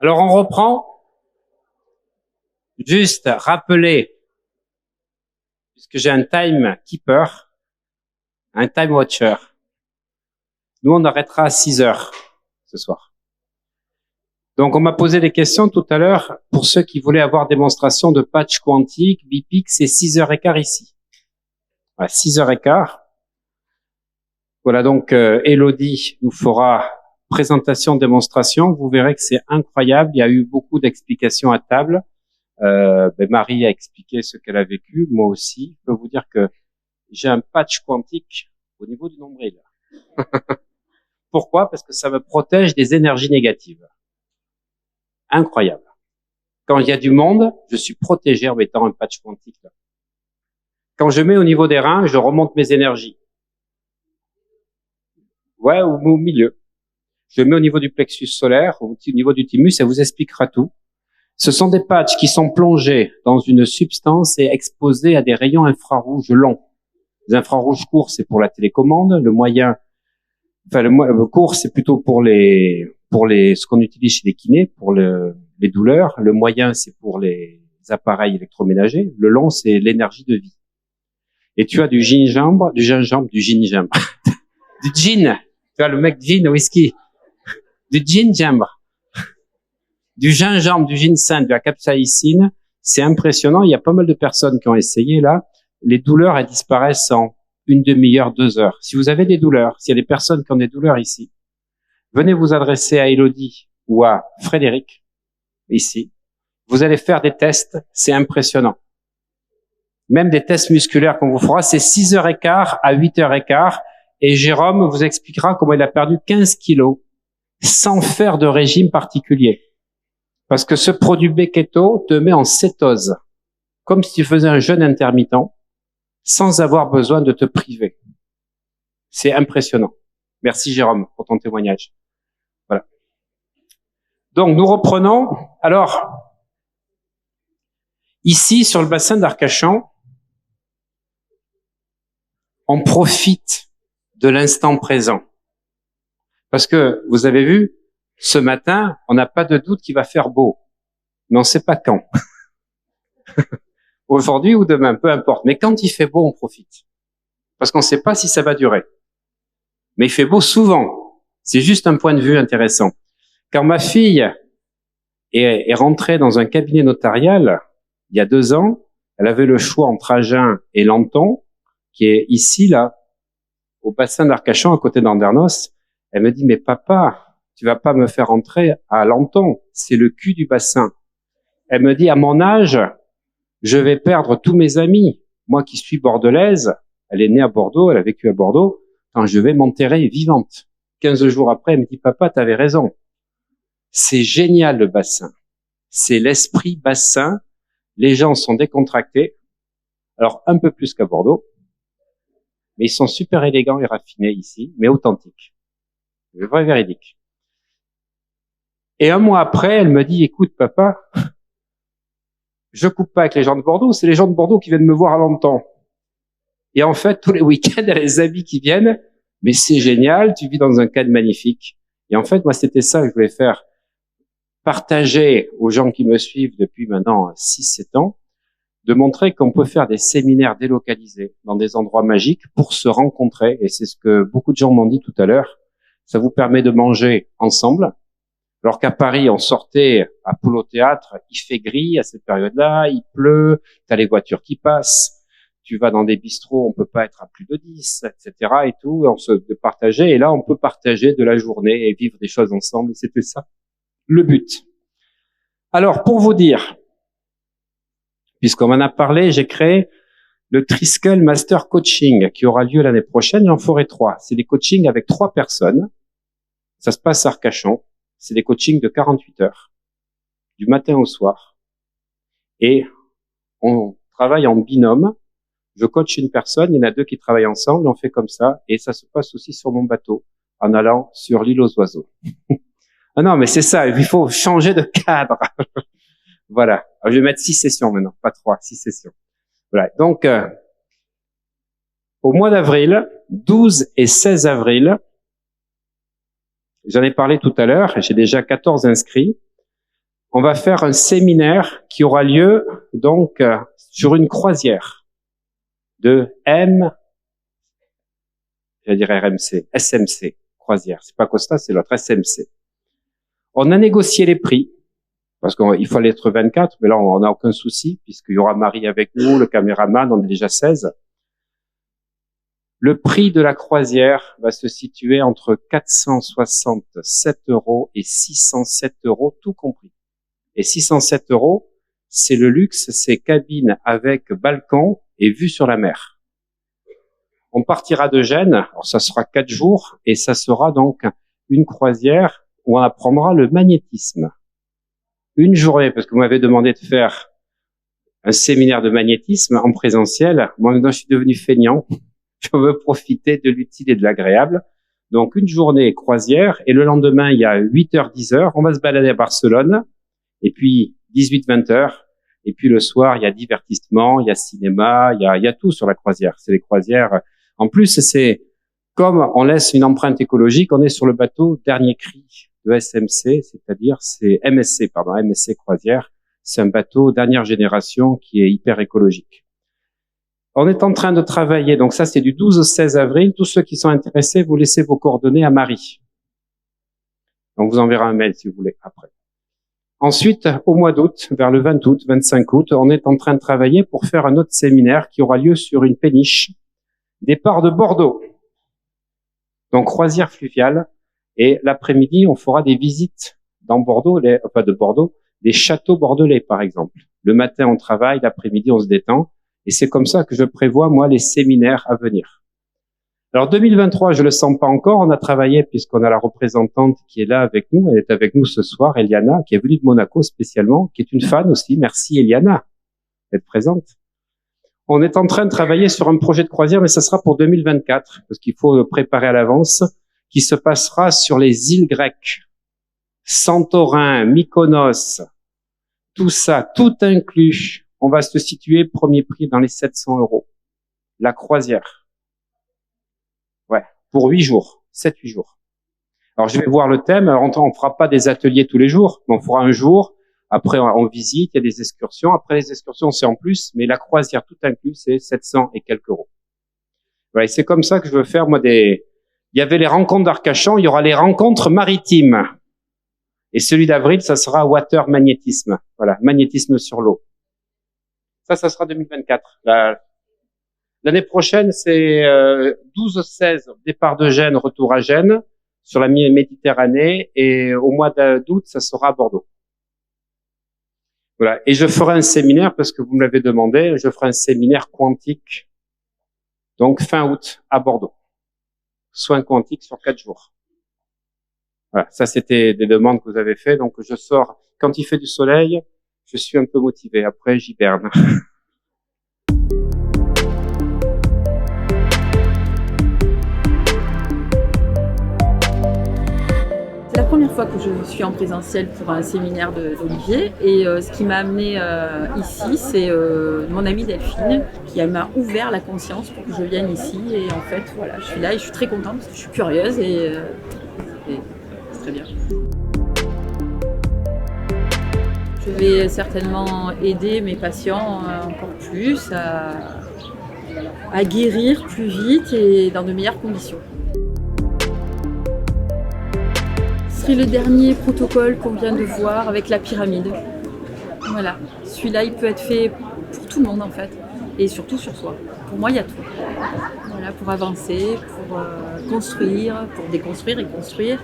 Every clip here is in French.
Alors on reprend. Juste rappeler, puisque j'ai un time keeper, un time watcher. Nous, on arrêtera à 6 heures ce soir. Donc, on m'a posé des questions tout à l'heure pour ceux qui voulaient avoir démonstration de patch quantique, BIPIC, c'est 6h15 ici. À 6h15. Voilà, donc, Elodie nous fera présentation, démonstration. Vous verrez que c'est incroyable. Il y a eu beaucoup d'explications à table. Marie a expliqué ce qu'elle a vécu. Moi aussi. Je peux vous dire que j'ai un patch quantique au niveau du nombril. Pourquoi? Parce que ça me protège des énergies négatives. Incroyable. Quand il y a du monde, je suis protégé en mettant un patch quantique là. Quand je mets au niveau des reins, je remonte mes énergies. Ouais, au milieu. Je mets au niveau du plexus solaire, au niveau du thymus, ça vous expliquera tout. Ce sont des patchs qui sont plongés dans une substance et exposés à des rayons infrarouges longs. Les infrarouges courts, c'est pour la télécommande. Le moyen, le court, c'est plutôt pour ce qu'on utilise chez les kinés, pour les douleurs. Le moyen, c'est pour les appareils électroménagers. Le long, c'est l'énergie de vie. Et tu as du gingembre, du gin. Tu vois, le mec gin, whisky. Du gingembre. Du gingembre, du ginseng, de la capsaïcine. C'est impressionnant. Il y a pas mal de personnes qui ont essayé, là. Les douleurs, elles disparaissent en une demi-heure, 2 heures. Si vous avez des douleurs, s'il y a des personnes qui ont des douleurs ici, venez vous adresser à Elodie ou à Frédéric, ici. Vous allez faire des tests, c'est impressionnant. Même des tests musculaires qu'on vous fera, c'est 6h15 à 8h15. Et Jérôme vous expliquera comment il a perdu 15 kilos sans faire de régime particulier. Parce que ce produit B-Keto te met en cétose, comme si tu faisais un jeûne intermittent, sans avoir besoin de te priver. C'est impressionnant. Merci Jérôme pour ton témoignage. Voilà. Donc nous reprenons. Alors, ici sur le bassin d'Arcachon, on profite de l'instant présent. Parce que vous avez vu, ce matin, on n'a pas de doute qu'il va faire beau. Mais on ne sait pas quand. Aujourd'hui ou demain, peu importe. Mais quand il fait beau, on profite. Parce qu'on ne sait pas si ça va durer. Mais il fait beau souvent. C'est juste un point de vue intéressant. Quand ma fille est rentrée dans un cabinet notarial, il y a 2 ans, elle avait le choix entre Agen et Lanton, qui est ici, là, au bassin d'Arcachon, à côté d'Andernos. Elle me dit, mais papa, tu vas pas me faire rentrer à Lanton. C'est le cul du bassin. Elle me dit, à mon âge, je vais perdre tous mes amis. Moi qui suis bordelaise, elle est née à Bordeaux, elle a vécu à Bordeaux, quand je vais m'enterrer vivante. 15 jours après, elle me dit, papa, t'avais raison. C'est génial, le bassin. C'est l'esprit bassin. Les gens sont décontractés. Alors, un peu plus qu'à Bordeaux. Mais ils sont super élégants et raffinés ici, mais authentiques. Vrai véridique. Et 1 mois après, elle me dit, écoute, papa, je coupe pas avec les gens de Bordeaux, c'est les gens de Bordeaux qui viennent me voir à Lanton. Et en fait, tous les week-ends, elle a les amis qui viennent, mais c'est génial, tu vis dans un cadre magnifique. Et en fait, moi, c'était ça que je voulais faire. Partager aux gens qui me suivent depuis maintenant 6-7 ans, de montrer qu'on peut faire des séminaires délocalisés dans des endroits magiques pour se rencontrer. Et c'est ce que beaucoup de gens m'ont dit tout à l'heure. Ça vous permet de manger ensemble. Alors qu'à Paris, on sortait à Polo Théâtre, il fait gris à cette période-là, il pleut, t'as les voitures qui passent, tu vas dans des bistrots, on peut pas être à plus de 10, etc. et tout, on se partageait. Et là, on peut partager de la journée et vivre des choses ensemble. Et c'était ça, le but. Alors, pour vous dire, puisqu'on m'en a parlé, j'ai créé le Triskel Master Coaching qui aura lieu l'année prochaine. J'en ferai 3. C'est des coachings avec 3 personnes. Ça se passe à Arcachon. C'est des coachings de 48 heures, du matin au soir. Et on travaille en binôme. Je coach une personne, il y en a 2 qui travaillent ensemble, on fait comme ça. Et ça se passe aussi sur mon bateau, en allant sur l'île aux oiseaux. Ah non, mais c'est ça, il faut changer de cadre. Voilà. Alors, je vais mettre 6 sessions maintenant, pas 3, 6 sessions. Voilà. Donc, au mois d'avril, 12 et 16 avril, j'en ai parlé tout à l'heure, j'ai déjà 14 inscrits. On va faire un séminaire qui aura lieu donc sur une croisière de RMC, SMC, croisière. C'est pas Costa, c'est l'autre SMC. On a négocié les prix parce qu'il fallait être 24, mais là on n'a aucun souci puisqu'il y aura Marie avec nous, le caméraman, on est déjà 16. Le prix de la croisière va se situer entre 467 € et 607 €, tout compris. Et 607 €, c'est le luxe, c'est cabine avec balcon et vue sur la mer. On partira de Gênes, alors ça sera 4 jours, et ça sera donc une croisière où on apprendra le magnétisme. Une journée, parce que vous m'avez demandé de faire un séminaire de magnétisme en présentiel. Moi, maintenant, je suis devenu feignant. Je veux profiter de l'utile et de l'agréable. Donc, une journée croisière, et le lendemain, il y a 8h, 10h, on va se balader à Barcelone, et puis 18, 20h, et puis le soir, il y a divertissement, il y a cinéma, il y a tout sur la croisière. C'est les croisières. En plus, c'est comme on laisse une empreinte écologique, on est sur le bateau dernier cri de SMC, c'est-à-dire c'est MSC Croisière. C'est un bateau dernière génération qui est hyper écologique. On est en train de travailler, donc ça c'est du 12 au 16 avril. Tous ceux qui sont intéressés, vous laissez vos coordonnées à Marie. On vous enverra un mail si vous voulez après. Ensuite, au mois d'août, vers le 20 août, 25 août, on est en train de travailler pour faire un autre séminaire qui aura lieu sur une péniche, départ de Bordeaux. Donc croisière fluviale. Et l'après-midi, on fera des visites dans Bordeaux, des châteaux bordelais par exemple. Le matin, on travaille, l'après-midi, on se détend. Et c'est comme ça que je prévois, moi, les séminaires à venir. Alors 2023, je le sens pas encore. On a travaillé puisqu'on a la représentante qui est là avec nous. Elle est avec nous ce soir, Eliana, qui est venue de Monaco spécialement, qui est une fan aussi. Merci Eliana d'être présente. On est en train de travailler sur un projet de croisière, mais ça sera pour 2024 parce qu'il faut le préparer à l'avance, qui se passera sur les îles grecques. Santorin, Mykonos, tout ça, tout inclus. On va se situer premier prix dans les 700 €. La croisière. Ouais, pour 8 jours, 7-8 jours. Alors je vais voir le thème. Alors on fera pas des ateliers tous les jours, mais on fera un jour. Après on visite, il y a des excursions. Après les excursions c'est en plus, mais la croisière tout inclus c'est 700 et quelques €. Voilà, c'est comme ça que je veux faire moi il y avait les rencontres d'Arcachon, il y aura les rencontres maritimes. Et celui d'avril, ça sera water magnétisme. Voilà, magnétisme sur l'eau. Ça sera 2024. L'année prochaine, c'est 12-16, départ de Gênes, retour à Gênes, sur la Méditerranée. Et au mois d'août, ça sera à Bordeaux. Voilà. Et je ferai un séminaire, parce que vous me l'avez demandé, je ferai un séminaire quantique. Donc, fin août, à Bordeaux. Soins quantiques sur 4 jours. Voilà. Ça, c'était des demandes que vous avez fait. Donc, je sors, quand il fait du soleil, je suis un peu motivé. Après, j'hiberne. C'est la première fois que je suis en présentiel pour un séminaire d'Olivier. Et ce qui m'a amené ici, c'est mon amie Delphine qui m'a ouvert la conscience pour que je vienne ici. Et en fait, voilà, je suis là et je suis très contente parce que je suis curieuse et c'est très bien. Je vais certainement aider mes patients encore plus à guérir plus vite et dans de meilleures conditions. Ce serait le dernier protocole qu'on vient de voir avec la pyramide. Voilà, celui-là il peut être fait pour tout le monde en fait, et surtout sur soi. Pour moi il y a tout. Voilà, pour avancer, pour construire, pour déconstruire et construire,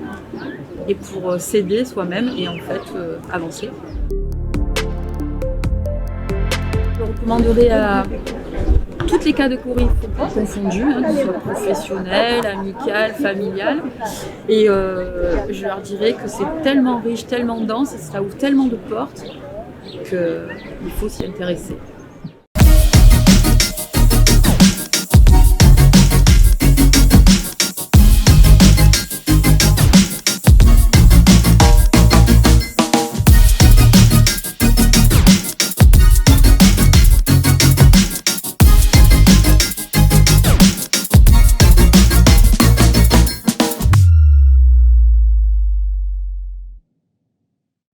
et pour s'aider soi-même et en fait avancer. Je recommanderais à toutes les cas de Corée confondus, que ce soit professionnel, amical, familial. Et je leur dirais que c'est tellement riche, tellement dense, et ça ouvre tellement de portes qu'il faut s'y intéresser.